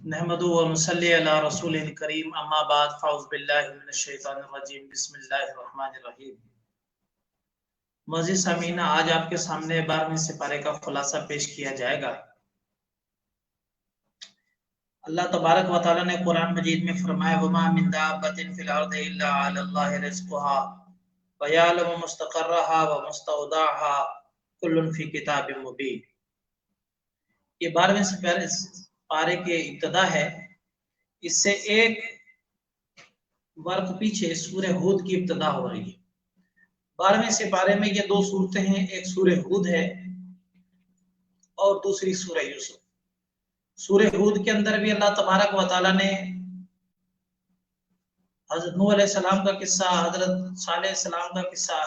नहमदु व नसल्ली अला रसूलिल करीम अम्मा बाद फ़ाउज़ बिल्लाहि मिनश शैतानिर रजीम बिस्मिल्लाहिर रहमानिर रहीम। मज़ीद सामीना, आज आपके सामने 12वें सिपारे का खुलासा पेश किया जाएगा। अल्लाह तबारक व तआला ने कुरान मजीद में फरमाया, वमा मिन दाब्बतिन फिल अर्दि इल्ला अलल्लाहि रिज़्क़ुहा व यअलमु मुस्तक़र्रहा व मुस्तौदाहा कुल्लुन फ़ी किताबिम मुबीन। ये 12वें सिपारे के इब्तिदा है। इससे एक वर्क पीछे सूरह हूद की इब्तिदा हो रही है। 12वें सिपारे में ये दो सूरतें हैं, एक सूरह हूद है और दूसरी सूरह यूसुफ। सूरह हूद के अंदर भी अल्लाह तबारक व तआला ने हजरत नूह अलैहिस्सलाम का किस्सा, हजरत सालेह अलैहिस्सलाम का किस्सा,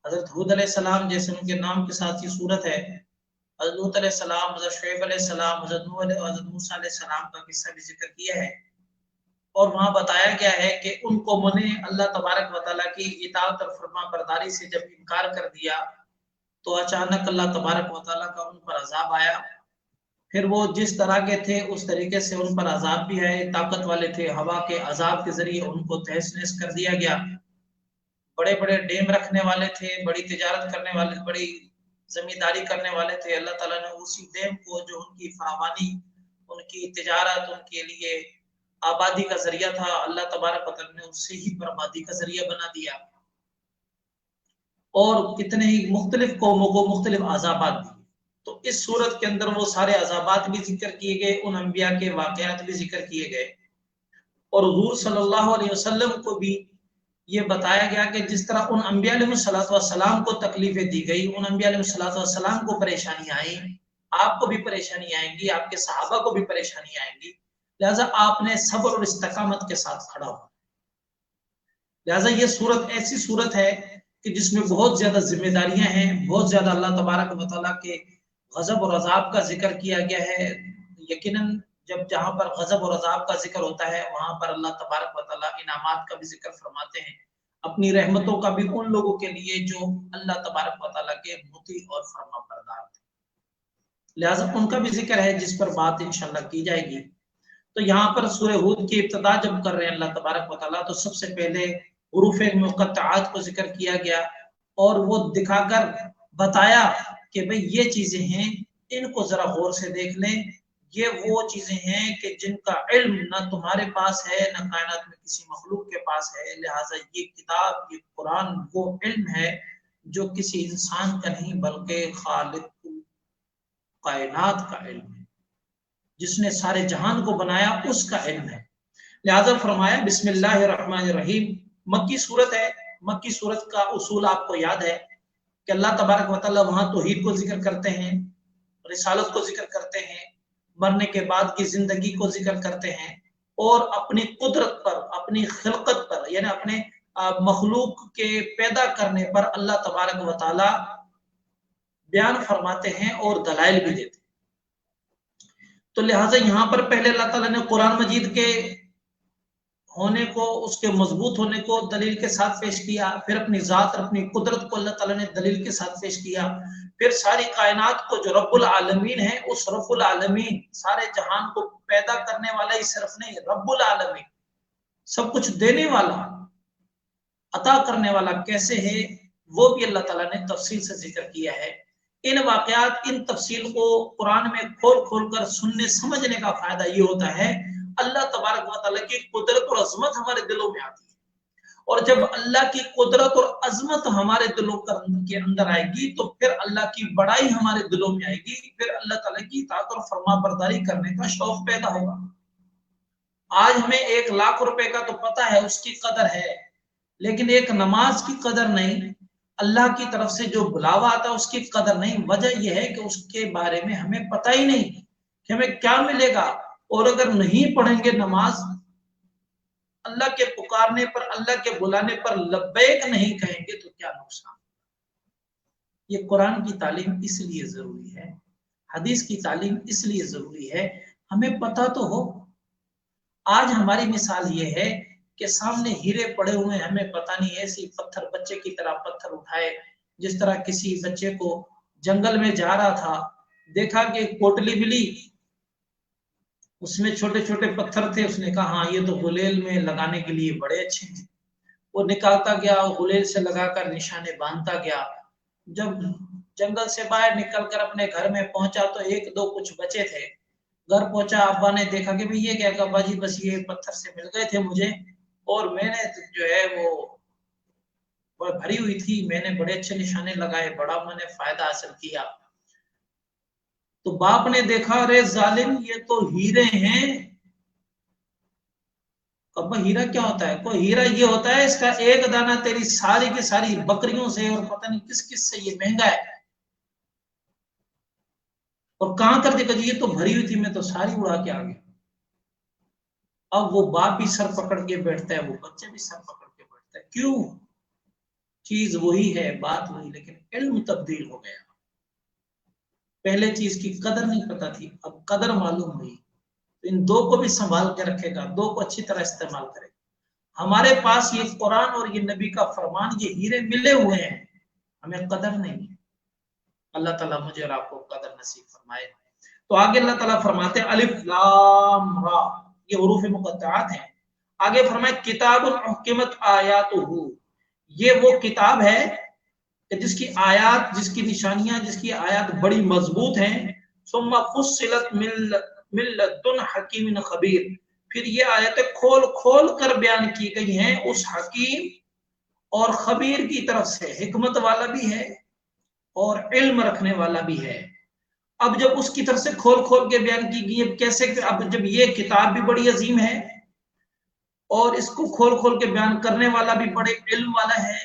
हजरत हूद अलैहिस्सलाम जैसे उनके नाम के साथ ये सूरत है, हजरत लूत अलैहिस्सलाम, हजरत शुएब अलैहिस्सलाम, हजरत नूह हजरत मूसा अलैहिस्सलाम का किस्सा भी जिक्र किया है। और वहां बताया गया है कि उन कौमों ने अल्लाह तबारक व तआला की इताअत और फरमा बरदारी से जब इनकार कर दिया तो अचानक अल्लाह तबारक व तआला का उन पर अजाब आया। फिर वो जिस तरह के थे उस तरीके से उन पर अजाब भी आए। ताकत वाले थे, हवा के अजाब के जरिए उनको तहस नहस कर दिया गया। बड़े बड़े डेम रखने वाले थे, बड़ी तिजारत करने वाले, बड़ी जमींदारी करने वाले थे। अल्लाह ताला ने उसी डेम को, जो उनकी फरावानी, उनकी तिजारत, उनके लिए आबादी का जरिया था, अल्लाह तबारक व तआला ने उससे ही बर्बादी का जरिया बना दिया। और कितने ही मुख्तलिफ कौमों को मुख्तलिफ अजाबात दिए। तो इस सूरत के अंदर वो सारे अजाबात भी जिक्र किए गए, उन अंबिया के वाकयात भी जिक्र किए गए। और हुजूर सल्लल्लाहु अलैहि वसल्लम को भी ये बताया गया कि जिस तरह उन अंबिया अलैहिस्सलाम को तकलीफें दी गई, उन अंबिया अलैहिस्सलाम को परेशानी आई, आपको भी परेशानी आएंगी, आपके सहाबा को भी परेशानी आएंगी। लिहाजा आपने सब्र और इस्तकामत के साथ खड़ा हो। लिहाजा ये सूरत ऐसी सूरत है कि जिसमें बहुत ज्यादा जिम्मेदारियां हैं, बहुत ज्यादा अल्लाह तबारक व तआला के गजब और अजाब का जिक्र किया गया है। यकीनन जब जहां पर गजब और अजाब का जिक्र होता है वहां पर अल्लाह तबारक व तआला इनामात का भी जिक्र फरमाते हैं, अपनी रहमतों का भी उन लोगों के लिए जो अल्लाह तबारक व तआला के मुती और फरमाबरदार थे। लिहाजा उनका भी जिक्र है जिस पर बात इंशाअल्लाह की जाएगी। तो यहाँ पर सूरह हूद की इब्तिदा जब कर रहे हैं अल्लाह तबारक व तआला, तो सबसे पहले हुरूफ मुक़त्तआत को जिक्र किया गया और वो दिखाकर बताया कि भाई ये चीजें हैं, इनको जरा गौर से देख लें। ये वो चीजें हैं कि जिनका इल्म ना तुम्हारे पास है, ना कायनात में किसी मखलूक के पास है। लिहाजा ये किताब, ये कुरान वो इल्म है जो किसी इंसान का नहीं बल्कि खालिकुल कायनात का इल्म है, जिसने सारे जहान को बनाया उसका इल्म है। लिहाजा फरमाया बिस्मिल्लाहिर्रहमानिर्रहीम। मक्की सूरत है। मक्की सूरत का उसूल आपको याद है कि अल्लाह तबारक व तआला वहां तौहीद को जिक्र करते हैं, रिसालत को जिक्र करते हैं, मरने के बाद की जिंदगी को जिक्र करते हैं और अपनी कुदरत पर, अपनी खिलकत पर, यानी अपने मखलूक के पैदा करने पर अल्लाह तबारक व तआला बयान फरमाते हैं और दलाइल भी देते हैं। तो लिहाजा यहाँ पर पहले अल्लाह ताला ने कुरान मजीद के होने को, उसके मजबूत होने को दलील के साथ पेश किया, फिर अपनी जात और अपनी कुदरत को अल्लाह ताला ने दलील के साथ पेश किया, फिर सारी कायनात को जो रब्बुल आलमीन है, उस रब्बुल आलमीन, सारे जहान को पैदा करने वाला ही सिर्फ नहीं, रब्बुल आलमीन, सब कुछ देने वाला, अता करने वाला कैसे है वो भी अल्लाह ताला ने तफसील से जिक्र किया है। इन वाकयात, इन तफसील को कुरान में खोल खोल कर सुनने समझने का फायदा ये होता है, अल्लाह तबारक व तआला की कुदरत और अजमत हमारे दिलों में आती है। और जब अल्लाह की कुदरत और अजमत हमारे दिलों के अंदर आएगी तो फिर अल्लाह की बड़ाई हमारे दिलों में आएगी, फिर अल्लाह ताला की इताअत और फरमाबरदारी करने का शौक पैदा होगा। आज हमें 1 लाख रुपए का तो पता है, उसकी कदर है, लेकिन एक नमाज की कदर नहीं, अल्लाह की तरफ से जो बुलावा आता है उसकी कदर नहीं। वजह यह है कि उसके बारे में हमें पता ही नहीं कि हमें क्या मिलेगा। और अगर नहीं पढ़ेंगे नमाज, अल्लाह के पुकारने पर, अल्लाह के बुलाने पर लब्बैक नहीं कहेंगे तो क्या नुकसान। ये कुरान की तालीम इसलिए जरूरी है, हदीस की तालीम इसलिए जरूरी है, हमें पता तो हो। आज हमारी मिसाल ये है कि सामने हीरे पड़े हुए, हमें पता नहीं, ऐसी पत्थर, बच्चे की तरह पत्थर उठाए, जिस तरह किसी बच्चे को जंगल में जा रहा था, देखा कि पोटली मिली, उसमें छोटे छोटे पत्थर थे। उसने कहा हाँ ये तो गुलेल में लगाने के लिए बड़े अच्छे हैं। वो निकालता गया, गुलेल से लगाकर निशाने बांधता गया। जब जंगल से बाहर निकलकर अपने घर में पहुंचा तो एक दो कुछ बचे थे। घर पहुंचा, अब्बा ने देखा कि भाई ये क्या, अब्बा जी बस ये पत्थर से मिल गए थे मुझे, और मैंने जो है वो भरी हुई थी, मैंने बड़े अच्छे निशाने लगाए, बड़ा मैंने फायदा हासिल किया। तो बाप ने देखा, अरे जालिम ये तो हीरे हैं। अब हीरा क्या होता है? कोई हीरा ये होता है इसका एक दाना तेरी सारी की सारी बकरियों से और पता नहीं किस किस से ये महंगा है। और कहां कर देखा जी, ये तो भरी हुई थी, मैं तो सारी उड़ा के आ गया। अब वो बाप भी सर पकड़ के बैठता है, वो बच्चे भी सर पकड़ के बैठता है। क्यों? चीज वही है, बात वही, लेकिन इल्म तब्दील हो गया। पहले चीज की कदर नहीं पता थी, अब कदर मालूम हुई। तो इन दो को भी संभाल के रखेगा, दो को अच्छी तरह इस्तेमाल करेगा। हमारे पास ये कुरान और ये नबी का फरमान, ये हीरे मिले हुए हैं, हमें कदर नहीं है। अल्लाह ताला मुझे और आपको कदर नसीब फरमाए। तो आगे अल्लाह ताला फरमाते हैं अलिफ लाम रा, ये हुरूफ मुक़त्तआत हैं। आगे फरमाए किताबुन उहकिमत आयातुहु, ये वो किताब है कि जिसकी आयात, जिसकी निशानियां, जिसकी आयात बड़ी मजबूत हैं। सुम्मा फुस्सिलत मिन लदुन हकीमिन खबीर, फिर ये आयतें खोल खोल कर बयान की गई हैं उस हकीम और खबीर की तरफ से, हिकमत वाला भी है और इल्म रखने वाला भी है। अब जब उसकी तरफ से खोल खोल के बयान की गई है, कैसे? अब जब ये किताब भी बड़ी अजीम है और इसको खोल खोल के बयान करने वाला भी बड़े इल्म वाला है,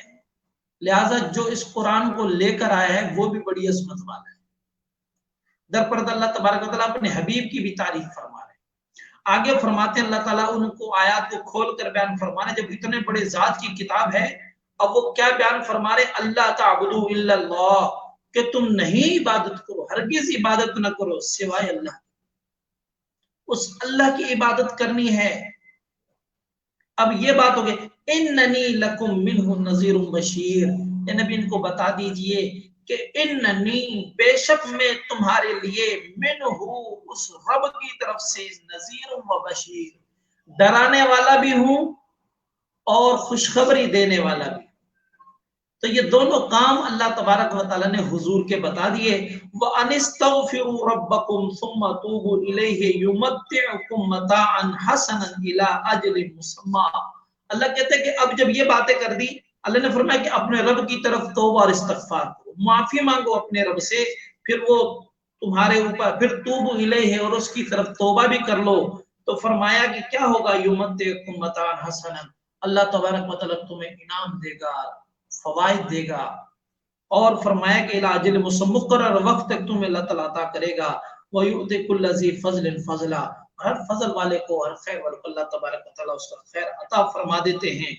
लिहाजा जो इस कुरान को लेकर आया है वो भी बड़ी अजमत वाला है। दरपरद अल्लाह तबारक व तआला अपने हबीब की भी तारीफ फरमा रहे हैं। आगे फरमाते हैं अल्लाह ताला उनको आयत को खोल कर बयान फरमा रहे, जब इतने बड़े जात की किताब है, अब वो क्या बयान फरमा रहे? अल्लाह ताबुदू इल्लल्लाह, कि तुम नहीं इबादत करो, हरगिज इबादत न करो सिवाय अल्लाह, उस अल्लाह की इबादत करनी है। अब ये बात हो गई, इन्ननी लकुम मिन्हु नज़ीरुम बशीर, नबी इनको बता दीजिए कि इन्ननी, बेशक मैं तुम्हारे लिए, मिन्हु, उस रब की तरफ से, नज़ीरुम व बशीर, डराने वाला भी हूं और खुशखबरी देने वाला भी। तो ये दोनों काम अल्लाह तबारक व तआला ने हुजूर के बता दिए। व अनिस्तगफिरु रब्बकुम सुम्मा तूबू इलैहि युमत्तिउकुम मताअन हसनन इला अजलिन मुसम्मा। अल्लाह कहते हैं कि अब जब ये बातें कर दी, अल्लाह ने फरमाया कि अपने रब की तरफ तौबा और इस्तिगफार करो, माफी मांगो अपने रब से, फिर वो तुम्हारे ऊपर, फिर तूबू इलैहि, और उसकी तरफ तौबा भी कर लो। तो फरमाया कि क्या होगा? युमत्तिउकुम मताअन हसनन, अल्लाह तबारक व तआला तुम्हें इनाम देगा, फवाइद देगा। और फरमाया कि इला अजल मुकर्रर वक्त तक तुम्हें अल्लाह तआला अता करेगा। व युति कुल्ल ज़ी फज़लिन फज़ला, हर फजल वाले को, हर खैर वाले को अल्लाह तबारक व तआला उसका खैर अता फरमा देते हैं।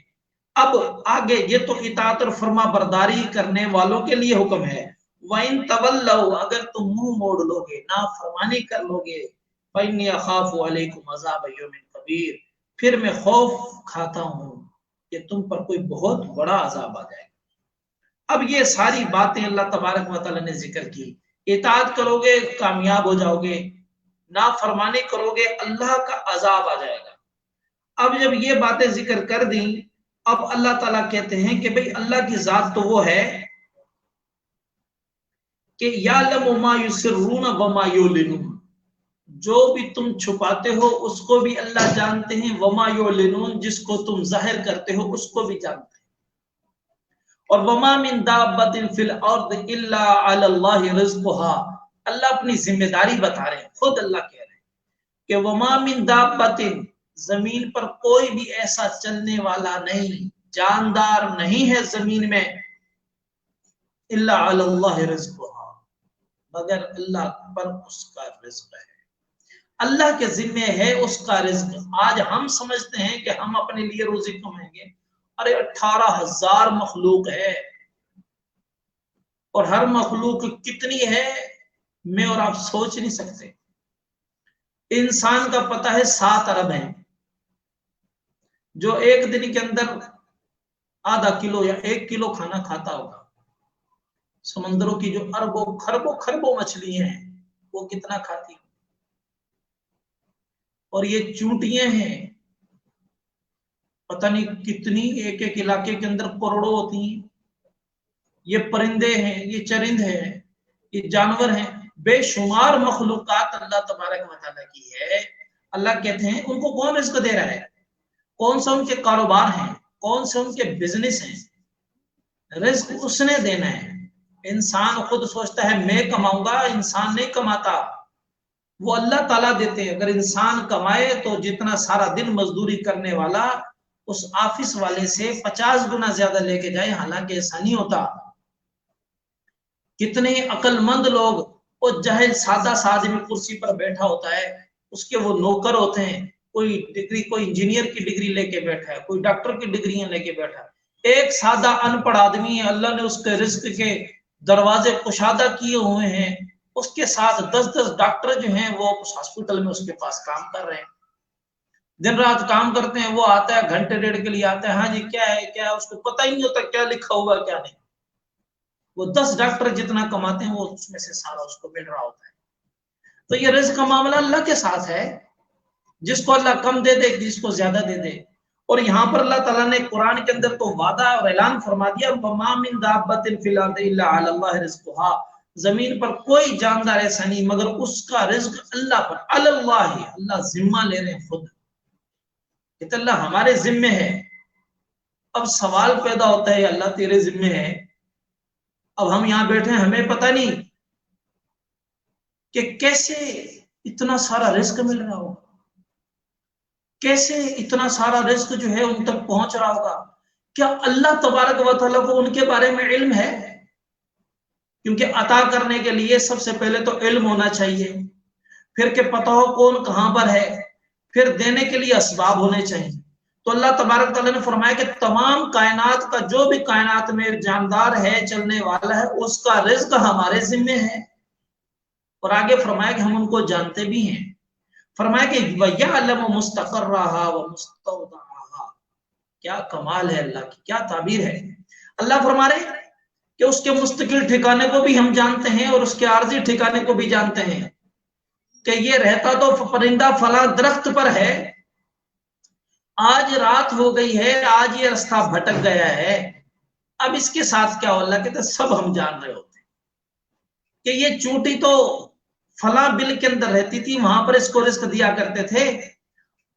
अब आगे ये तो इताअत और फरमा बरदारी करने वालों के लिए हुक्म है। वइन तवल्लौ, अगर तुम मुंह मोड़ लोगे, नाफरमानी कर लोगे, फइन्नी अखाफु अलैकुम अज़ाब यौमिन कबीर, फिर मैं खौफ खाता हूं कि तुम पर कोई बहुत बड़ा अजाब आ जाएगा। अब ये सारी बातें अल्लाह तबारक व तआला ने जिक्र की। इताअत करोगे कामयाब हो जाओगे, नाफरमानी करोगे अल्लाह का अजाब आ जाएगा। अब जब ये बातें जिक्र कर दी, अब अल्लाह ताला कहते हैं कि भाई अल्लाह की जात तो वो है कि यालमु मा युसिर्रून व मा युलिनून, जो भी तुम छुपाते हो उसको भी अल्लाह जानते हैं, वमा युलिनून, जिसको तुम जाहिर करते हो उसको भी जानते हैं। और वमा मिन दाब्बतिन फिल अर्द इल्ला अलल्लाहि रिज़्कुहा, अल्लाह अपनी जिम्मेदारी बता रहे हैं, खुद अल्लाह कह रहे हैं कि वमा मिन दाब्बतिन, जमीन पर कोई भी ऐसा चलने वाला नहीं, जानदार नहीं है जमीन में, इल्ला अलल्लाहि रिज़्कुहा, मगर अल्लाह पर उसका रिज़्क है, अल्लाह के जिम्मे है उसका रिज़्क। आज हम समझते हैं कि हम अपने लिए रोजी कमाएंगे, अरे 18,000 मखलूक है, और हर मखलूक कितनी है मैं और आप सोच नहीं सकते। इंसान का पता है 7 अरब है, जो एक दिन के अंदर आधा किलो या 1 किलो खाना खाता होगा। समंदरों की जो अरबों खरबों खरबों मछली हैं, वो कितना खाती है? और ये चूंटियां हैं, पता नहीं कितनी, एक एक इलाके के अंदर करोड़ों होती हैं। ये परिंदे हैं, ये चरिंद हैं, ये जानवर हैं, बेशुमार मखलूकात अल्लाह तबारक व तआला की है। अल्लाह कहते हैं उनको कौन रिस्क दे रहा है, कौन सा उनके कारोबार हैं, कौन से उनके बिजनेस हैं, रिस्क उसने देना है। इंसान खुद सोचता है मैं कमाऊंगा, इंसान नहीं कमाता, वो अल्लाह ताला देते हैं। अगर इंसान कमाए तो जितना सारा दिन मजदूरी करने वाला उस ऑफिस वाले से 50 गुना ज्यादा लेके जाए, हालांकि ऐसा नहीं होता। कितने अक्लमंद लोग, वो जाहिल सादा सा आदमी कुर्सी पर बैठा होता है, उसके वो नौकर होते हैं, कोई डिग्री, कोई इंजीनियर की डिग्री लेके बैठा है, कोई डॉक्टर की डिग्रियां लेके बैठा है। एक सादा अनपढ़ आदमी है, अल्लाह ने उसके रिस्क के दरवाजे कुशादा किए हुए हैं, उसके साथ 10-10 डॉक्टर जो हैं वो उस हॉस्पिटल में उसके पास काम कर रहे हैं, दिन रात काम करते हैं। वो आता है घंटे डेढ़ के लिए आता है, हाँ जी क्या है क्या है, उसको पता ही नहीं होता क्या लिखा हुआ क्या नहीं। वो 10 डॉक्टर जितना कमाते हैं वो उसमें से सारा उसको मिल रहा होता है। तो ये रिस्क का मामला अल्लाह के साथ है, जिसको अल्लाह कम दे दे, जिसको ज्यादा दे दे। और यहाँ पर अल्लाह ताला ने कुरान के अंदर तो वादा और ऐलान फरमा दिया, वमा मिन दाब्बतिन फिल अर्दि इल्ला अलल्लाहि रिज़्कुहा, जमीन पर कोई जानदार ऐसा नहीं मगर उसका रिज्क अल्लाह पर, अल्लाह, अल्लाह जिम्मा ले रहे हैं खुद, कि अल्लाह हमारे जिम्मे है। अब सवाल पैदा होता है, अल्लाह तेरे जिम्मे है, अब हम यहां बैठे हैं, हमें पता नहीं कि कैसे इतना सारा रिस्क मिल रहा होगा, कैसे इतना सारा रिस्क जो है उन तक पहुंच रहा होगा। क्या अल्लाह तबारक व तआला को उनके बारे में इल्म है? क्योंकि अता करने के लिए सबसे पहले तो इल्म होना चाहिए, फिर के पता हो कौन कहां पर है, फिर देने के लिए असबाब होने चाहिए। तो अल्लाह तबारक तआला ने फरमाया कि तमाम कायनात का, जो भी कायनात में जानदार है, चलने वाला है, उसका रिज्क हमारे जिम्मे है। और आगे फरमाया कि हम उनको जानते भी हैं। फरमाया कि वयअलमु मुस्तक़र्रहा व मुस्तौदअहा। क्या कमाल है अल्लाह की, क्या ताबीर है। अल्लाह फरमा रहे कि उसके मुस्तकिल ठिकाने को भी हम जानते हैं और उसके आर्जी ठिकाने को भी जानते हैं, कि ये रहता तो परिंदा फला दरख्त पर है, आज रात हो गई है, आज ये रास्ता भटक गया है, अब इसके साथ क्या हो। अल्लाह कहते सब हम जान रहे होते कि ये चूंटी तो फला बिल के अंदर रहती थी, वहां पर इसको रिस्क दिया करते थे,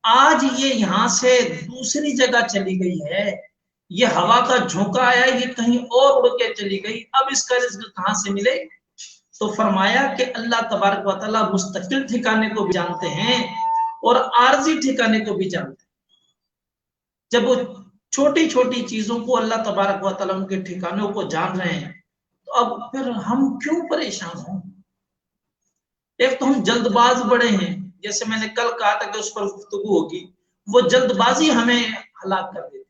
आज ये यहां से दूसरी जगह चली गई है, ये हवा का झोंका आया, ये कहीं और उड़ के चली गई, अब इसका रिस्क कहां से मिले। तो फरमाया कि अल्लाह तबारक व तआला मुस्तकिल ठिकाने को भी जानते हैं और आर्जी ठिकाने को भी जानते हैं। जब वो छोटी छोटी चीजों को अल्लाह तबारक व तआला उनके ठिकानों को जान रहे हैं, तो अब फिर हम क्यों परेशान हों। एक तो हम जल्दबाज बड़े हैं, जैसे मैंने कल कहा था कि उस पर गुफ्तगू होगी, वो जल्दबाजी हमें हलाक कर देती है।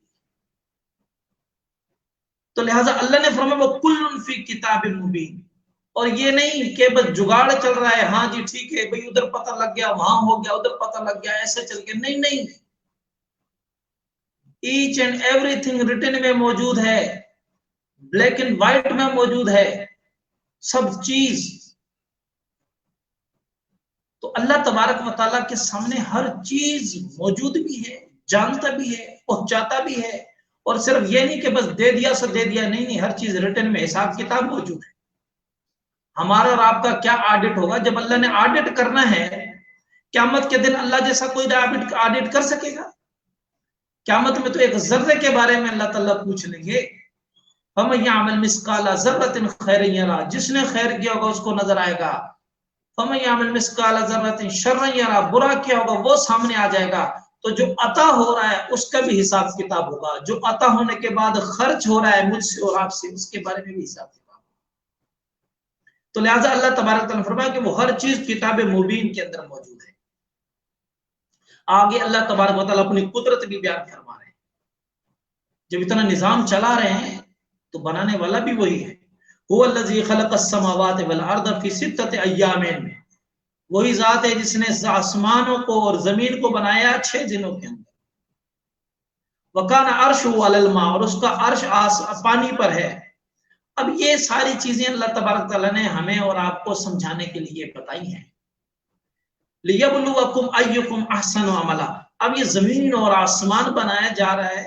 तो लिहाजा अल्लाह ने फरमाया वो कुल्लुन फी किताबिन मुबीन, और ये नहीं कि बस जुगाड़ चल रहा है, हाँ जी ठीक है भाई, उधर पता लग गया, वहां हो गया, उधर पता लग गया, ऐसे चल के नहीं नहीं, ईच एंड एवरीथिंग रिटन में मौजूद है, ब्लैक एंड व्हाइट में मौजूद है सब चीज। तो अल्लाह तबारक व तआला के सामने हर चीज मौजूद भी है, जानता भी है, पहुंचाता भी है। और सिर्फ ये नहीं कि बस दे दिया सो दे दिया, नहीं नहीं, हर चीज रिटन में हिसाब किताब मौजूद है। हमारा और आपका क्या ऑडिट होगा जब अल्लाह ने ऑडिट करना है। क़यामत के दिन अल्लाह जैसा कोई ऑडिट कर सकेगा? क़यामत में तो एक जर्रे के बारे में अल्लाह ताला पूछ लेंगे, फमन यअमल मिस्काला ज़र्रतिन खैरन यरा, जिसने खैर किया होगा उसको नजर आएगा, फमन यअमल मिस्काला ज़र्रतिन शर्रन यरा, बुरा किया होगा वो सामने आ जाएगा। तो जो अता हो रहा है उसका भी हिसाब किताब होगा, जो अता होने के बाद खर्च हो रहा है मुझसे और आपसे, उसके बारे में भी हिसाब किताब। तो लिहाजा अल्लाह तबारक तआला फरमाया कि वो हर चीज किताब मुबीन के अंदर मौजूद है। आगे अल्लाह तबारक व तआला अपनी कुदरत भी बयान फरमा रहे हैं। जब इतना निजाम चला रहे हैं तो बनाने वाला भी वही है। हुवल्लज़ी खलक़स समावाति वल अर्द फी सित्तति अय्यामिन, वही जात है जिसने आसमानों को और जमीन को बनाया 6 दिनों के अंदर। वकाना अर्शु अलल मा, और उसका अर्श पानी पर है। अब ये सारी चीजें अल्लाह तबारक तआला ने हमें और आपको समझाने के लिए बताई हैं लियब्लुवकुम अय्युकुम अहसनु अमला। अब ये जमीन और आसमान बनाया जा रहा है,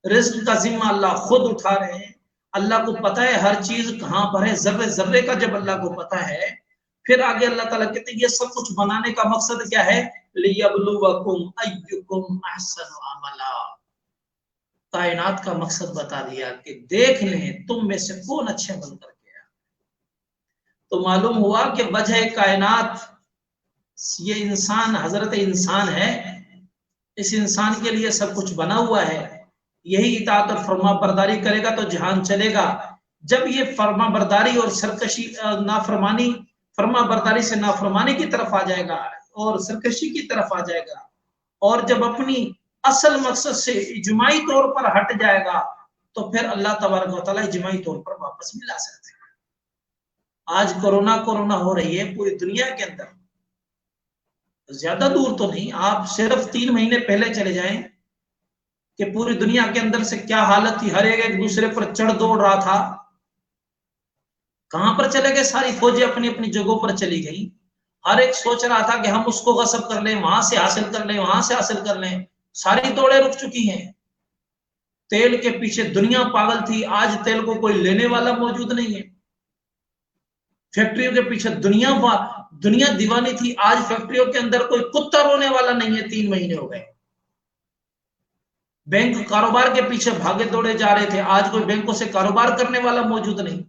रिज्क का जिम्मा अल्लाह खुद उठा रहे हैं। अल्लाह को पता है हर चीज कहां पर है, जर्रे जर्रे का जब अल्लाह को पता है, फिर आगे अल्लाह ताला कहते हैं ये सब कुछ बनाने का मकसद क्या है, लियब्लुवकुम अय्युकुम अहसनु अमला। कायनात का मकसद बता दिया कि देख लें तुम में से कौन अच्छे अमल करके आया। तो मालूम हुआ कि वजह कायनात ये इंसान, हजरत इंसान है। इस इंसान के लिए सब कुछ बना हुआ है। यही इताअत और फर्मा बरदारी करेगा तो जहान चलेगा। जब ये फर्मा बरदारी और सरकशी नाफरमानी, फर्मा बरदारी से नाफरमानी की तरफ आ जाएगा और सरकशी की तरफ आ जाएगा, और जब अपनी असल मकसद से इजमाई तौर पर हट जाएगा, तो फिर अल्लाह तबारक व तआला इजमाई तौर पर वापस मिला सकते हैं। आज कोरोना हो रही है पूरी दुनिया के अंदर, ज्यादा दूर तो नहीं, आप सिर्फ 3 महीने पहले चले जाएं कि पूरी दुनिया के अंदर से क्या हालत थी। हर एक दूसरे पर चढ़ दौड़ रहा था। कहां पर चले गए? सारी फौजें अपनी अपनी जगहों पर चली गई। हर एक सोच रहा था कि हम उसको गसब कर लें, वहां से हासिल कर लें, वहां से हासिल कर लें। सारी दौड़ें रुक चुकी हैं। तेल के पीछे दुनिया पागल थी, आज तेल को कोई लेने वाला मौजूद नहीं है। फैक्ट्रियों के पीछे दुनिया दीवानी थी, आज फैक्ट्रियों के अंदर कोई कुत्ता रोने वाला नहीं है। 3 महीने हो गए। बैंक कारोबार के पीछे भागे दौड़े जा रहे थे, आज कोई बैंकों से कारोबार करने वाला मौजूद नहीं।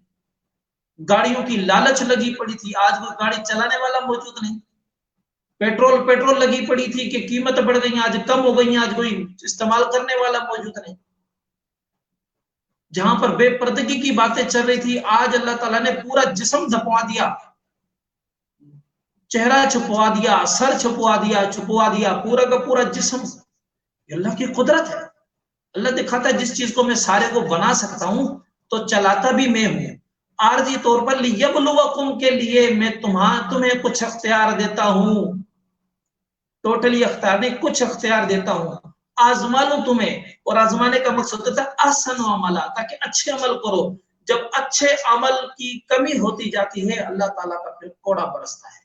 गाड़ियों की लालच लगी पड़ी थी, आज कोई गाड़ी चलाने वाला मौजूद नहीं। पेट्रोल लगी पड़ी थी कि कीमत बढ़ गई, आज कम हो गई, आज कोई इस्तेमाल करने वाला मौजूद नहीं। जहां पर बेपर्दगी की बातें चल रही थी, आज अल्लाह ताला ने पूरा जिस्म छुपवा दिया, चेहरा छुपवा दिया, सर छुपवा दिया, पूरा का पूरा जिस्म। अल्लाह की कुदरत है। अल्लाह दिखाता है जिस चीज को मैं सारे को बना सकता हूं तो चलाता भी मैं हूं। आरजी तौर पर लियब्लुवकुम के लिए मैं तुम्हें कुछ अख्तियार देता हूं, टोटली अख्तियार नहीं, कुछ अख्तियार देता हूं, आजमा लूं तुम्हें। और आजमाने का मकसद होता है अहसन अमला, ताकि अच्छे अमल करो। जब अच्छे अमल की कमी होती जाती है, अल्लाह ताला का फिर कोड़ा बरसता है।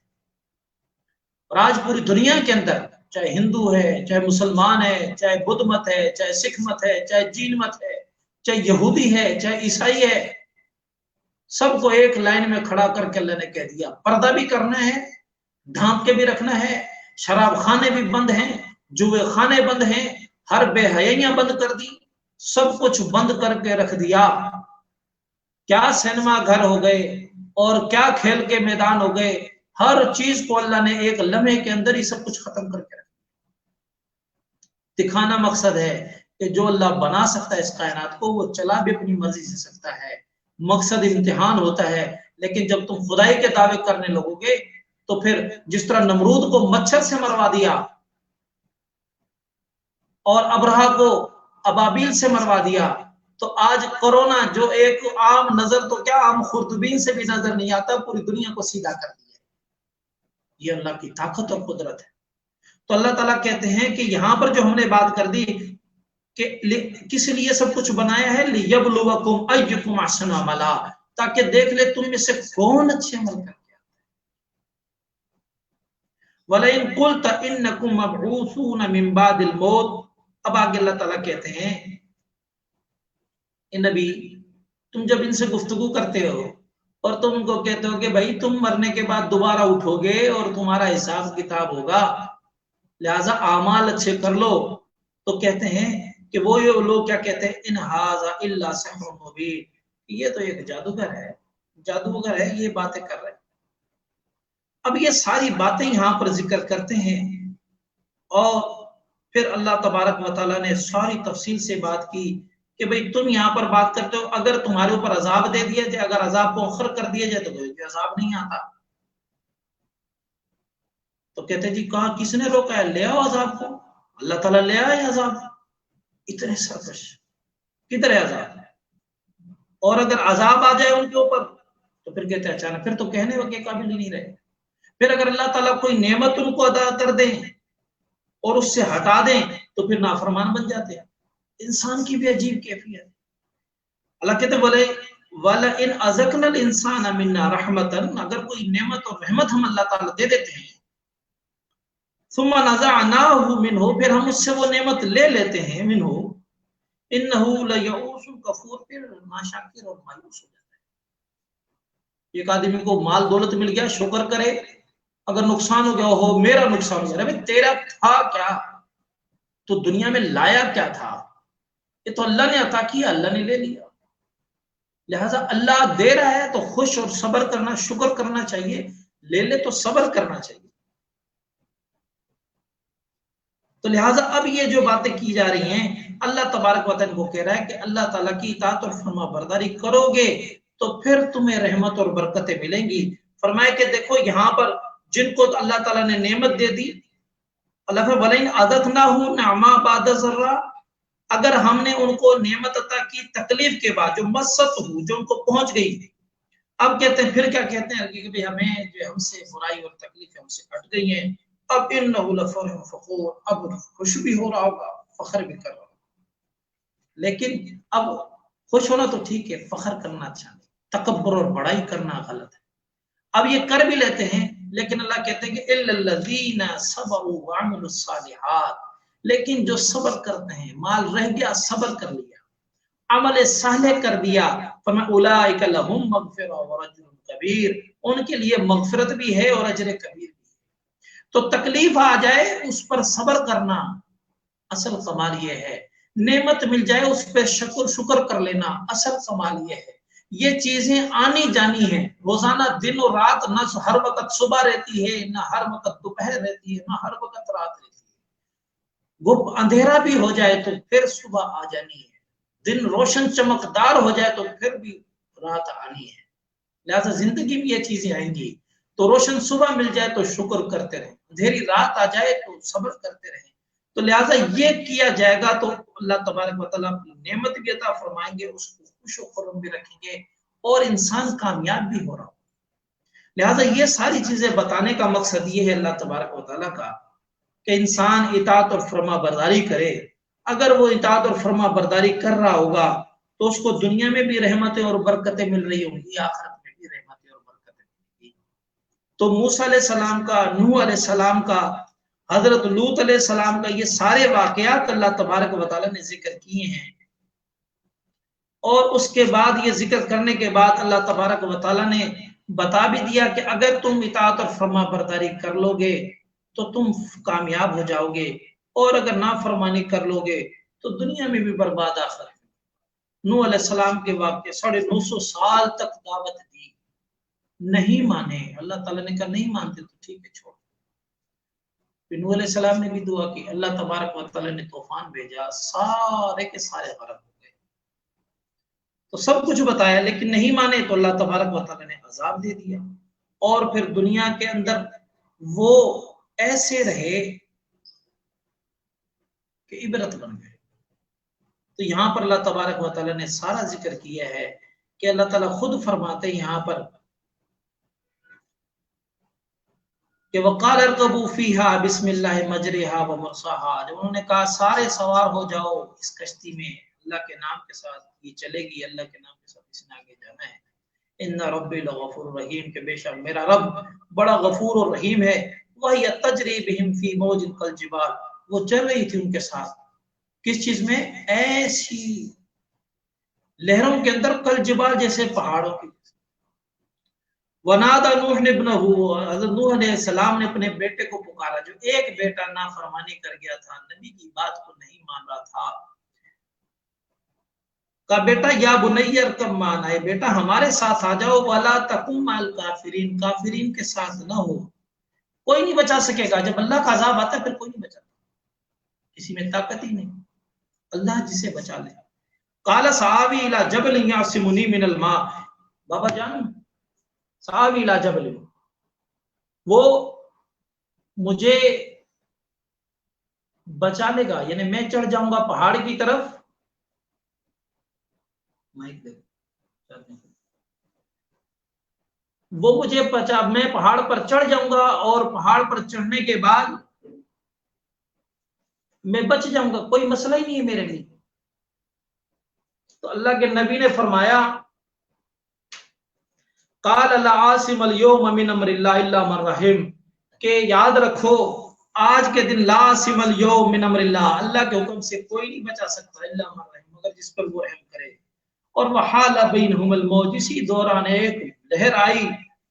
और आज पूरी दुनिया के अंदर, चाहे हिंदू है, चाहे मुसलमान है, चाहे बुद्ध मत है, चाहे सिख मत है, चाहे जीन मत है, चाहे यहूदी है, चाहे ईसाई है, सबको एक लाइन में खड़ा करके अल्लाह ने कह दिया पर्दा भी करना है, ढांप के भी रखना है। शराब खाने भी बंद हैं, जुए खाने बंद हैं, हर बेहयाइयां बंद कर दी, सब कुछ बंद करके रख दिया। क्या सिनेमा घर हो गए और क्या खेल के मैदान हो गए, हर चीज को अल्लाह ने एक लम्हे के अंदर ही सब कुछ खत्म करके रखा। दिखाना मकसद है कि जो अल्लाह बना सकता है इस कायनात को, वो चला भी अपनी मर्जी से सकता है। मकसद इम्तिहान होता है। लेकिन जब तुम खुदाई के दावे करने लगोगे, तो फिर जिस तरह नमरूद को मच्छर से मरवा दिया और अबरहा को अबाबील से मरवा दिया, तो आज कोरोना जो एक आम नजर, तो क्या आम खुर्दबीन से भी नजर नहीं आता, पूरी दुनिया को सीधा कर दिया। ये अल्लाह की ताकत और कुदरत है। तो अल्लाह ताला कहते हैं कि यहां पर जो हमने बात कर दी कि किस लिए सब कुछ बनाया है, लियब्लुवकुम अय्युकुम अहसनु अमला, ताकि देख ले तुम में से कौन अच्छे अमल करके आता है। वलइन कुल्त इन्नकुम मबऊसून मिन बादिल मौत। अब आगे अल्लाह ताला कहते हैं, नबी तुम जब इनसे गुफ्तगू करते हो और तुम उनको कहते हो कि भाई तुम मरने के बाद दोबारा उठोगे और तुम्हारा हिसाब किताब होगा, लिहाजा आमाल अच्छे कर लो, तो कहते हैं कि वो ये लोग क्या कहते हैं, इन हाजा इल्ला सिहरुन मुबीन, ये तो एक जादूगर है, ये बातें कर रहे हैं। अब ये सारी बातें यहां पर जिक्र करते हैं और फिर अल्लाह तबारक व तआला ने सारी तफसील से बात की कि भाई तुम यहाँ पर बात करते हो, अगर तुम्हारे ऊपर अजाब दे दिया जाए, अगर अजाब को अखर कर दिया जाए तो कोई अजाब नहीं आता। तो कहते जी कहा किसने रोका है, ले आओ अजाब को। अल्लाह ताला ले आए अजाब। इतने सरकश, किधर है अजाब? और अगर अजाब आ जाए उनके ऊपर तो फिर कहते अचानक, फिर तो कहने के काबिल ही नहीं रहे। फिर अगर अल्लाह ताला कोई नेमत उनको अदा कर दें और उससे हटा दें तो फिर नाफरमान बन जाते हैं। इंसान की भी अजीब कैफियत। अल्लाह कहते बोले वाला इन अज़कनल इंसान मिन्ना रहमतन, अगर कोई नेमत और रहमत हम अल्लाह ताला दे देते हैं सुम्मा नज़अनाहु मिन्हु, फिर हम उससे वो नेमत ले लेते हैं, मिन्हु इन्नहु लयऊसुन कफूर, फिर नाशाकिर और मायूस हो जाता है। एक आदमी को माल दौलत मिल गया, शुक्र करे, अगर नुकसान हो गया, हो मेरा नुकसान हो गया, अरे तेरा था क्या, तो दुनिया में लाया क्या था, ये तो अल्लाह ने अता किया, अल्लाह ने ले लिया। लिहाजा अल्लाह दे रहा है तो खुश और सब्र करना, शुक्र करना चाहिए, ले ले तो सब्र करना चाहिए। तो लिहाजा अब ये जो बातें की जा रही हैं, अल्लाह तबारक व तआला को कह रहा है कि अल्लाह ताला की इताअत और फरमा बरदारी करोगे तो फिर तुम्हें रहमत और बरकतें मिलेंगी। फरमाया कि देखो यहाँ पर जिनको तो अल्लाह ताला ने नेमत दे दी, अल्लाह फरमाया वलइन अदखनाहु नअमा बाद ज़र्रा, अगर हमने उनको नेमत अता की तकलीफ के बाद, जो मस्सत हो, जो उनको पहुंच गई, अब कहते हैं, फिर क्या कहते हैं कि भाई हमें जो हमसे बुराई और तकलीफ हमसे हट गई है, अब इन्नहु लफरहुन फखूर, अब खुश भी हो रहा होगा, फख्र भी कर रहा होगा। लेकिन अब खुश होना तो ठीक है, फख्र करना अच्छा नहीं, तकब्बुर और बड़ाई करना गलत है। अब ये कर भी लेते हैं, लेकिन अल्लाह कहते हैं कि इल्लल्लज़ीना सबरू व अमिलुस सालिहात, लेकिन जो सब्र करते हैं, माल रह गया सब्र कर लिया, अमल साले कर दिया, फरमा उलाइका लहुम मगफिरा व अज्रुन कबीर, उनके लिए मगफिरत भी है और अजर कबीर भी है। तो तकलीफ आ जाए उस पर सब्र करना असल कमाल ये है, नेमत मिल जाए उस पर शुक्र कर लेना असल कमाल ये है। ये चीजें आनी जानी है, रोजाना दिन और रात, न हर वक्त सुबह रहती है, न हर वक्त दोपहर रहती है, न हर वक्त रात रहती है। वो अंधेरा भी हो जाए तो फिर सुबह आ जानी है, दिन रोशन चमकदार हो जाए तो फिर भी रात आनी है। लिहाजा जिंदगी में ये चीजें आएंगी, तो रोशन सुबह मिल जाए तो शुक्र करते रहे, अंधेरी रात आ जाए तो सब्र करते रहे। तो लिहाजा ये किया जाएगा तो अल्लाह तबारक व तआला नेमत भी अता फरमाएंगे, उसको खुश व खुर्रम भी रखेंगे और इंसान कामयाब भी हो रहा हो। लिहाजा ये सारी चीजें बताने का मकसद ये है अल्लाह तबारक व तआला का कि इंसान इताअत और फरमा बरदारी करे। अगर वो इताअत और फरमा बरदारी कर रहा होगा तो उसको दुनिया में भी रहमतें और बरकतें मिल रही होंगी, आखिरत में भी रहमतें और बरकतें मिलेंगी। तो मूसा अलैहि सलाम का, नूह अलैहि सलाम का, हजरत लूत अलैहि सलाम का, ये सारे वाकयात अल्लाह तबारक व तआला ने जिक्र किए हैं। और उसके बाद ये जिक्र करने के बाद अल्लाह तबारक व तआला ने बता भी दिया कि अगर तुम इताअत और फरमा बरदारी कर लोगे तो तुम कामयाब हो जाओगे, और अगर नाफरमानी कर लोगे तो दुनिया में भी बर्बाद, आखिर नूह अलैहिस्सलाम के वाक़े 950 साल तक दावत दी, नहीं माने, अल्लाह ताला ने कहा नहीं मानते तो ठीक है छोड़। फिर नूह अलैहिस्सलाम ने भी दुआ की, अल्लाह तबारक व तआला ने तूफान भेजा, सारे के सारे गरक हो गए। तो सब कुछ बताया लेकिन नहीं माने तो अल्लाह तबारक व तआला ने अजाब दे दिया, और फिर दुनिया के अंदर वो ऐसे रहे कि इबरत बन गए। तो यहाँ पर अल्लाह तबारक व तआला ने सारा जिक्र किया है कि अल्लाह ताला खुद फरमाते हैं यहाँ पर कि वक़ाल अरकबू फीहा बिस्मिल्लाह मजरिहा व मुरसाहा, जब उन्होंने कहा सारे सवार हो जाओ इस कश्ती में, अल्लाह के नाम के साथ ये चलेगी, अल्लाह के नाम के साथ इसने आगे जाना है। इन्ना रब्बी लगफूर रहीम, के बेशक मेरा रब बड़ा गफूर और रहीम है। वही तजरी बिहिम फी मौजिन कल जिबाल, वो चल रही थी उनके साथ किस चीज में, ऐसी लहरों के अंदर, कल जिबाल जैसे पहाड़ों की। वनादा नूह ने इब्नहु, हज़रत नूह अलैहिस्सलाम ने अपने बेटे को पुकारा, जो एक बेटा नाफरमानी कर गया था, नबी की बात को नहीं मान रहा था। का बेटा या बुनैया अरकम माना है, बेटा हमारे साथ आ जाओ, वला तकुम माल काफिरीन, काफिरीन के साथ ना हो। कोई नहीं बचा सकेगा, जब अल्लाह का अज़ाब आता है फिर कोई नहीं बचाता, किसी में ताकत ही नहीं, अल्लाह जिसे बचा ले। काला सावी इला जबल यासिमुनी मिनल मा, बाबा जान सावी इला जबल, वो मुझे बचा लेगा, यानी मैं चढ़ जाऊंगा पहाड़ की तरफ। माइक दे, वो मुझे बचा, मैं पहाड़ पर चढ़ जाऊंगा और पहाड़ पर चढ़ने के बाद मैं बच जाऊंगा, कोई मसला ही नहीं है मेरे लिए। तो अल्लाह के नबी ने फरमाया काल ला आसिम अल यौम मिन अम्रिल्लाह इल्ला मन रहिम, के याद रखो آج کے دن لاسم الیوم من امر اللہ، اللہ کے حکم سے کوئی نہیں بچا سکتا الا من رحم، مگر جس پر وہ رحم کرے۔ اور وحال بینہم الموج، اسی دوران ایک لہر آئی،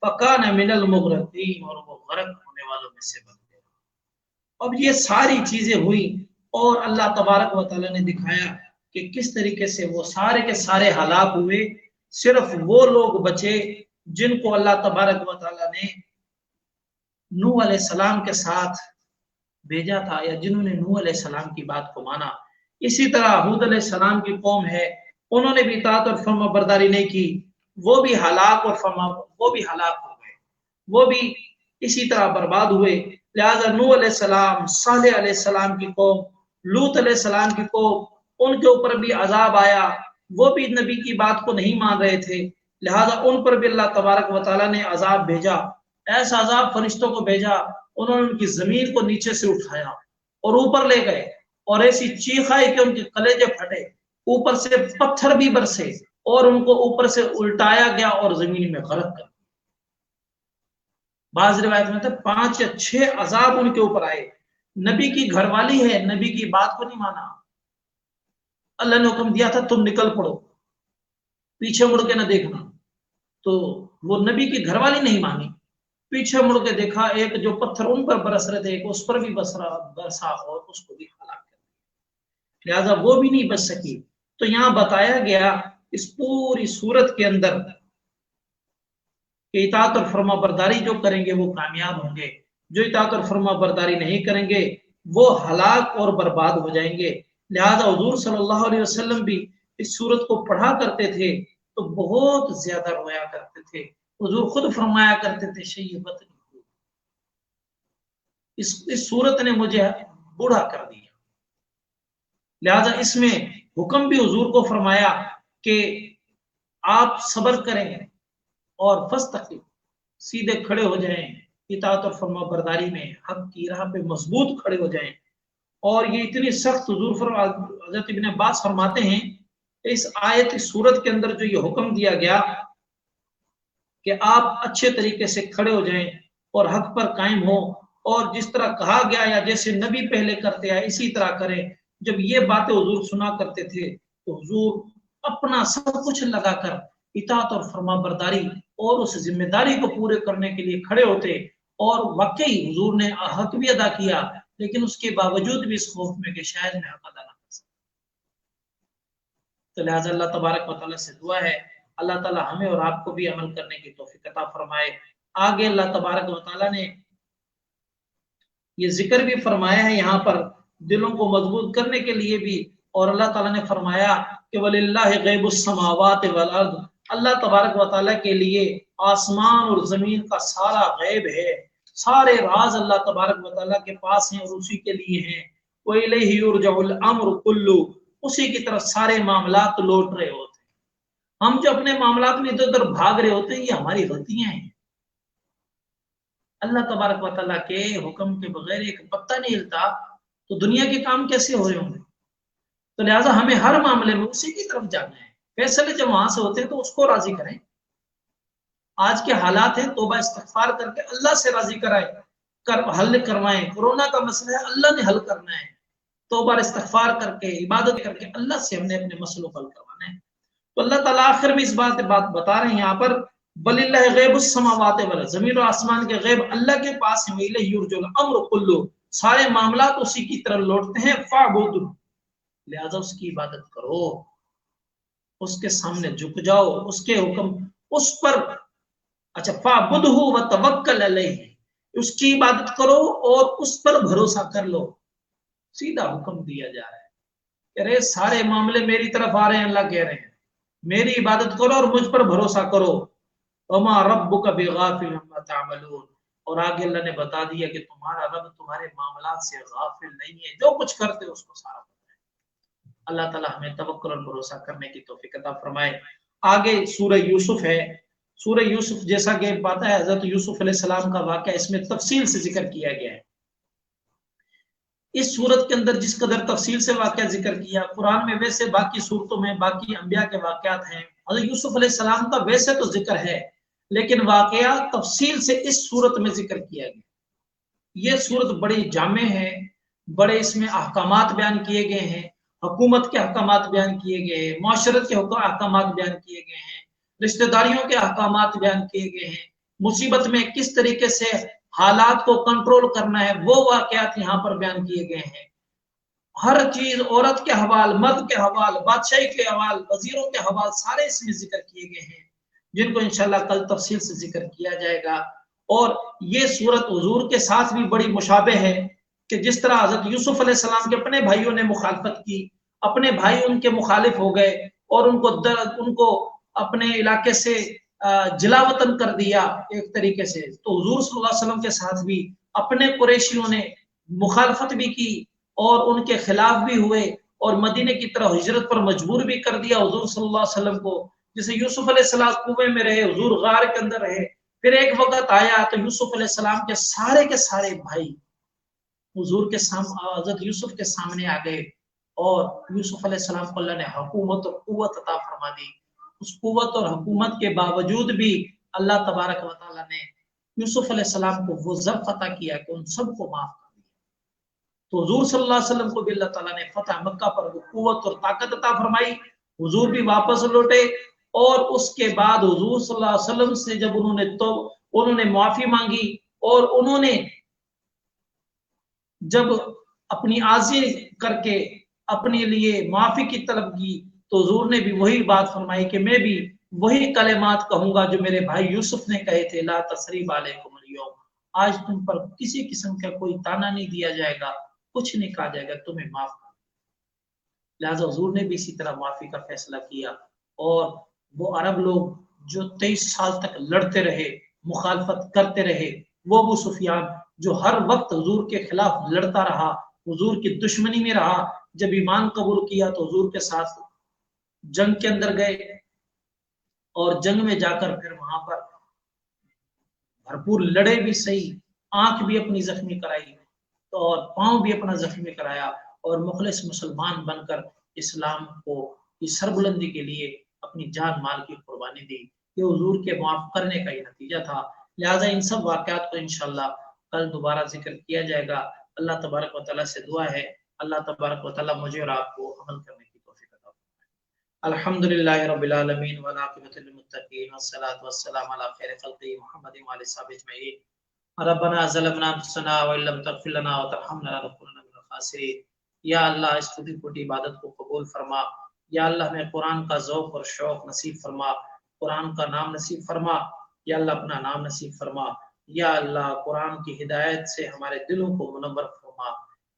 فکان من المغرقین، اور وہ غرق ہونے والوں میں سے بن گیا۔ اب یہ ساری چیزیں ہوئی اور اللہ تبارک و تعالی نے دکھایا کہ کس طریقے سے وہ سارے کے سارے ہلاک ہوئے، صرف وہ لوگ بچے جن کو اللہ تبارک و تعالی نے نوح علیہ السلام کے ساتھ بھیجا تھا، یا جنہوں نے نوح علیہ السلام کی بات کو مانا۔ اسی طرح ہود علیہ السلام کی قوم ہے، انہوں نے بھی اطاعت اور فرما برداری نہیں کی، وہ بھی ہلاک ہو گئے، وہ بھی اسی طرح برباد ہوئے۔ لہذا نوح علیہ السلام، صالح علیہ السلام کی قوم، لوط علیہ السلام کی قوم، ان کے اوپر بھی عذاب آیا، وہ بھی نبی کی بات کو نہیں مان رہے تھے، لہذا ان پر بھی اللہ تبارک و تعالیٰ نے عذاب بھیجا، ایسا عذاب فرشتوں کو بھیجا، انہوں نے ان کی زمین کو نیچے سے اٹھایا اور اوپر لے گئے، اور ایسی چیخ آئی کہ ان کے کلیجے پھٹے، اوپر سے پتھر بھی برسے اور ان کو اوپر سے الٹایا گیا اور زمین میں غرق کر۔ بعض روایت میں تھے 5 یا 6 عذاب ان کے اوپر آئے۔ نبی کی گھر والی ہے، نبی کی بات کو نہیں مانا، اللہ نے حکم دیا تھا تم نکل پڑو، پیچھے مڑ کے نہ دیکھنا، تو وہ نبی کی گھر والی نہیں مانی، پیچھے مڑ کے دیکھا، ایک جو پتھر ان پر برس رہے تھے اس پر بھی برسا اور اس کو بھی ہلاک کر دیا، لہذا وہ بھی نہیں بچ سکی۔ تو یہاں بتایا گیا اس پوری صورت کے اندر کہ اطاعت اور فرما برداری جو کریں گے وہ کامیاب ہوں گے، جو اطاعت اور فرما برداری نہیں کریں گے وہ ہلاک اور برباد ہو جائیں گے۔ لہذا حضور صلی اللہ علیہ وسلم بھی اس صورت کو پڑھا کرتے تھے تو بہت زیادہ رویا کرتے تھے، حضور خود فرمایا کرتے تھے شیبت اس صورت نے مجھے بوڑھا کر دیا۔ لہذا اس میں حکم بھی حضور کو فرمایا کہ آپ صبر کریں اور فاستقیم، سیدھے کھڑے ہو جائیں، اطاعت اور فرما برداری میں حق کی راہ پہ مضبوط کھڑے ہو جائیں۔ اور یہ اتنی سخت حضور حضرت ابن عباس فرماتے ہیں اس آیت سورت کے اندر جو یہ حکم دیا گیا کہ آپ اچھے طریقے سے کھڑے ہو جائیں اور حق پر قائم ہو، اور جس طرح کہا گیا یا جیسے نبی پہلے کرتے ہیں اسی طرح کریں۔ جب یہ باتیں حضور سنا کرتے تھے تو حضور اپنا سب کچھ لگا کر اطاعت اور فرما برداری اور اس ذمہ داری کو پورے کرنے کے لیے کھڑے ہوتے، اور واقعی حضور نے حق بھی ادا کیا، لیکن اس کے باوجود بھی اس خوف میں کہ شاید میں حق ادا نہ کر سکتا۔ تو لہٰذا اللہ تبارک و تعالیٰ سے دعا ہے اللہ تعالیٰ ہمیں اور آپ کو بھی عمل کرنے کی توفیق عطا فرمائے۔ آگے اللہ تبارک و تعالیٰ نے یہ ذکر بھی فرمایا ہے یہاں پر دلوں کو مضبوط کرنے کے لیے بھی، اور اللہ تعالیٰ نے فرمایا کہ وَلِلَّهِ غَيْبُ السَّمَاوَاتِ وَالْأَرْضِ، اللہ تبارک و تعالیٰ کے لیے آسمان اور زمین کا سارا غیب ہے، سارے راز اللہ تبارک و تعالیٰ کے پاس ہیں اور اسی کے لیے ہیں۔ وَإِلَيْهِ يُرْجَعُ الْأَمْرُ كُلُّهُ، اسی کی طرف سارے معاملات لوٹ رہے ہوتے ہیں۔ ہم جو اپنے معاملات میں ادھر ادھر بھاگ رہے ہوتے ہیں یہ ہماری غلطیاں ہیں، اللہ تبارک و تعالیٰ کے حکم کے بغیر ایک پتہ نہیں ہلتا تو دنیا کے کام کیسے ہو رہے ہوں گے؟ تو لہٰذا ہمیں ہر معاملے میں اسی کی طرف جانا ہے، فیصلے جب وہاں سے ہوتے ہیں تو اس کو راضی کریں۔ آج کے حالات ہیں توبہ استغفار کر کے اللہ سے راضی کرائیں، حل کروائیں۔ کورونا کا مسئلہ ہے اللہ نے حل کرنا ہے، توبہ استغفار کر کے عبادت کر کے اللہ سے ہم نے اپنے مسئلوں کو حل کروانا ہے۔ تو اللہ تعالیٰ آخر میں اس بات بتا رہے ہیں یہاں پر بللہ غیب السماوات والارض، زمین و آسمان کے غیب اللہ کے پاس ہے، وإلیہ یرجع الامر کلہ، سارے معاملات اسی کی طرف لوٹتے ہیں، فاعبدہ، لہذا اس کی عبادت کرو، اس کے سامنے جھک جاؤ، اس کے حکم اس پر، اچھا فاعبدہ وتوکل علیہ، اس کی عبادت کرو اور اس پر بھروسہ کر لو۔ سیدھا حکم دیا جا رہا ہے کہ ارے سارے معاملے میری طرف آ رہے ہیں، اللہ کہہ رہے ہیں میری عبادت کرو اور مجھ پر بھروسہ کرو۔ وما ربک بغافل عما تعملون، اور آگے اللہ نے بتا دیا کہ تمہارا رب تمہارے معاملات سے غافل نہیں ہے، جو کچھ کرتے اس کو سارا پتہ ہے۔ اللہ تعالیٰ ہمیں توکل اور بھروسہ کرنے کی توفیق عطا فرمائے۔ آگے سورہ یوسف ہے، سورہ یوسف جیسا کہ پتہ ہے حضرت یوسف علیہ السلام کا واقعہ اس میں تفصیل سے ذکر کیا گیا ہے۔ اس صورت کے اندر جس قدر تفصیل سے واقعہ ذکر کیا قرآن میں، ویسے باقی صورتوں میں باقی انبیاء کے واقعات ہیں، حضرت یوسف علیہ السلام کا ویسے تو ذکر ہے لیکن واقعہ تفصیل سے اس صورت میں ذکر کیا گیا۔ یہ सूरत बड़ी जामे है, बड़े इसमें अहकामात बयान किए गए हैं, हुकूमत के अहकामात बयान किए गए हैं, माशरत के अहकामात बयान किए गए हैं, रिश्तेदारियों के अहकामात बयान किए गए हैं, मुसीबत में किस तरीके से हालात को कंट्रोल करना है वो वाकयात यहाँ पर बयान किए गए हैं। हर चीज, औरत के हवाल, मर्द के हवाल, बादशाही के हवाल, वजीरों के हवाल सारे इसमें जिक्र किए गए हैं, जिनको इंशाल्लाह कल तफसील से जिक्र किया जाएगा। और ये सूरत हुजूर के साथ भी बड़ी मुशाबे है कि जिस तरह हजरत यूसुफ अलैहिस्सलाम के अपने भाइयों ने मुखालफत की, अपने भाई उनके मुखालिफ हो गए और उनको अपने इलाके से जिलावतन कर दिया एक तरीके से, तो हुजूर सल्लल्लाहु अलैहि वसल्लम के साथ भी अपने कुरैशियों ने मुखालफत भी की और उनके खिलाफ भी हुए और मदीने की तरफ हिजरत पर मजबूर भी कर दिया हुजूर सल्लल्लाहु अलैहि वसल्लम को। जैसे यूसुफ अलैहिस्सलाम कुएं में रहे, हुजूर गार के अंदर रहे, फिर एक वक्त आया तो यूसुफ अलैहिस्सलाम के सारे भाई हुजूर के सामने, हजरत यूसुफ के सामने आ गए और यूसुफ अलैहिस्सलाम को अल्लाह ने हुकूमत और कुव्वत अता फरमा दी। उस कुव्वत और हुकूमत के बावजूद भी अल्लाह तबारक व तआला ने यूसुफ अलैहिस्सलाम को वो ज़र्फ अता किया कि उन सबको माफ कर दिया। तो हुजूर सल्लल्लाहु अलैहि वसल्लम को भी अल्लाह ताला ने फतह मक्का पर कुव्वत और ताकत अता फरमाई, हुजूर भी वापस लौटे। और उसके बाद हुजूर सल्लल्लाहु अलैहि वसल्लम से जब उन्होंने माफी मांगी और उन्होंने जब अपनी आज़ी करके अपने लिए माफी की तलब की, तो हुजूर ने भी वही बात फरमाई कि मैं भी वही कलेमात कहूंगा जो मेरे भाई यूसुफ ने कहे थे, ला तसरीब अलैकुम अल-यौम, आज तुम पर किसी किस्म का कोई ताना नहीं दिया जाएगा, कुछ नहीं कहा जाएगा, तुम्हें माफ कर। लिहाजा हुजूर ने भी इसी तरह माफी का फैसला किया। और वो अरब लोग जो 23 साल तक लड़ते रहे, मुखालफत करते रहे, वो अबू सुफियान जो हर वक्त हुजूर के खिलाफ लड़ता रहा, हुजूर की दुश्मनी में रहा, जब ईमान कबूल किया तो हुजूर के साथ जंग के अंदर गए और जंग में जाकर फिर वहां पर भरपूर लड़े भी सही, आंख भी अपनी जख्मी कराई तो और पांव भी अपना जख्मी कराया और मुखलिस मुसलमान बनकर इस्लाम को की सरबुलंदी के लिए अपनी जान माल की कुर्बानी दी। ये हुजूर के माफ करने का ही नतीजा था। लिहाजा इन सब वाकयात को इंशाअल्लाह कल दोबारा जिक्र किया जाएगा। अल्लाह तबारक व तआला से दुआ है, अल्लाह तबारक व तआला मुझे और आपको अमल करने की तौफीक अता फरमाए। अल्हम्दुलिल्लाहि रब्बिल आलमीन व आक़िबतुल लिल मुत्तक़ीन वस्सलातु वस्सलामु अला खैरि खल्क़ि मुहम्मदिन व आलिहि वसहबिहि अजमईन। रब्बना ज़लमना अनफुसना व इल्लम तग़फिर लना व तरहमना लनकुनन्ना मिनल ख़ासिरीन। या अल्लाह इस टूटी फूटी इबादत को कबूल फरमा। या अल्लाह हमें कुरान का ज़ौक़ और शौक़ नसीब फरमा, कुरान का नाम नसीब फरमा। या अल्लाह अपना नाम नसीब फरमा। या अल्लाह कुरान की हिदायत से हमारे दिलों को मुनव्वर फरमा।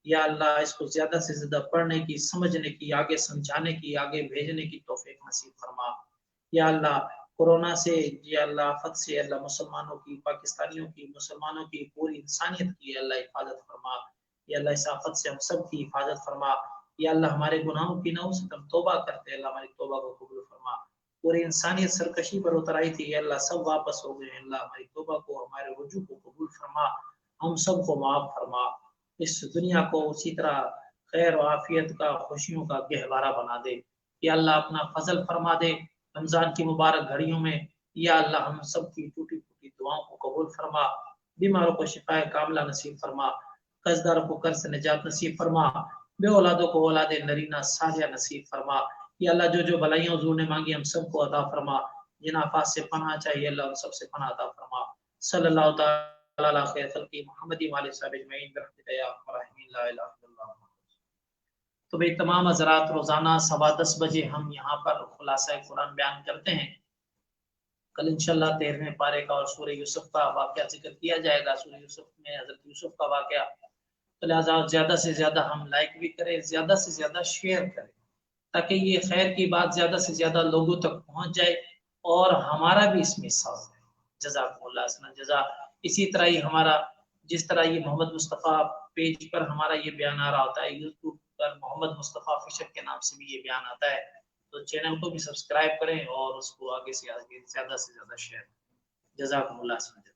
या अल्लाह इसको ज्यादा से ज्यादा पढ़ने की, समझने की, आगे समझाने की, आगे भेजने की तौफीक नसीब फरमा। या अल्लाह कोरोना से, या अल्लाह आफत से अल्लाह मुसलमानों की, पाकिस्तानियों की, मुसलमानों की, पूरी इंसानियत की अल्लाह हिफाजत फरमा। या अल्लाह इस आफत से हम सब की हिफाजत फरमा। या अल्लाह हमारे गुनाहों की ना से हम तौबा करते हैं, अल्लाह हमारी तौबा को कबूल फरमा। पूरी इंसानियत सरकशी पर उतर आई थी, अल्लाह सब वापस हो गए, अल्लाह हमारी तौबा को, हमारे रुजू को कबूल फरमा, हम सबको माफ फरमा। इस दुनिया को उसी तरह खैर और आफियत का, खुशियों का गहवारा बना दे। या अल्लाह अपना फजल फरमा दे रमजान की मुबारक घड़ियों में। या अल्लाह हम सब की टूटी फूटी दुआओं को कबूल फरमा, बीमारों को शिफाए कामिला नसीब फरमा, कर्जदारों को कर्ज से निजात नसीब फरमा, बे औलादों को औलाद नरीना सालिया नसीब फरमा। या अल्लाह जो जो भलाइयां हुजूर ने मांगी हम सबको अता फरमा, जिन आफात से पनाह चाहिए अल्लाह उन सबसे पनाह अता फरमा। सल्लल्लाहु तआला अला खैर खल्क़ि मुहम्मदी व आलिहि वसहबिहि अजमईन बिरहमतिका या अरहमर राहिमीन ला इलाहा इल्लल्लाह। तो भाई तमाम हज़रात रोजाना 10:15 बजे हम यहाँ पर खुलासा कुरान बयान करते हैं। कल इंशाल्लाह 13वें पारे का और सूरह यूसुफ का वाकया जिक्र किया जाएगा। सूरह यूसुफ में हजरत यूसुफ का वाकया, तो लिहाजा ज्यादा से ज्यादा हम लाइक भी करें, ज्यादा से ज्यादा शेयर करें, ताकि ये खैर की बात ज्यादा से ज्यादा लोगों तक पहुंच जाए और हमारा भी इसमें हिस्सा हो जाए। जज़ाकुमुल्लाह हसना जज़ा। इसी तरह ही हमारा, जिस तरह ये मोहम्मद मुस्तफ़ा पेज पर हमारा ये बयान आ रहा होता है, यूट्यूब पर मोहम्मद मुस्तफ़ा फिशर के नाम से भी ये बयान आता है, तो चैनल को भी सब्सक्राइब करें और उसको आगे से ज्यादा शेयर। जज़ाकुमुल्लाह हसना।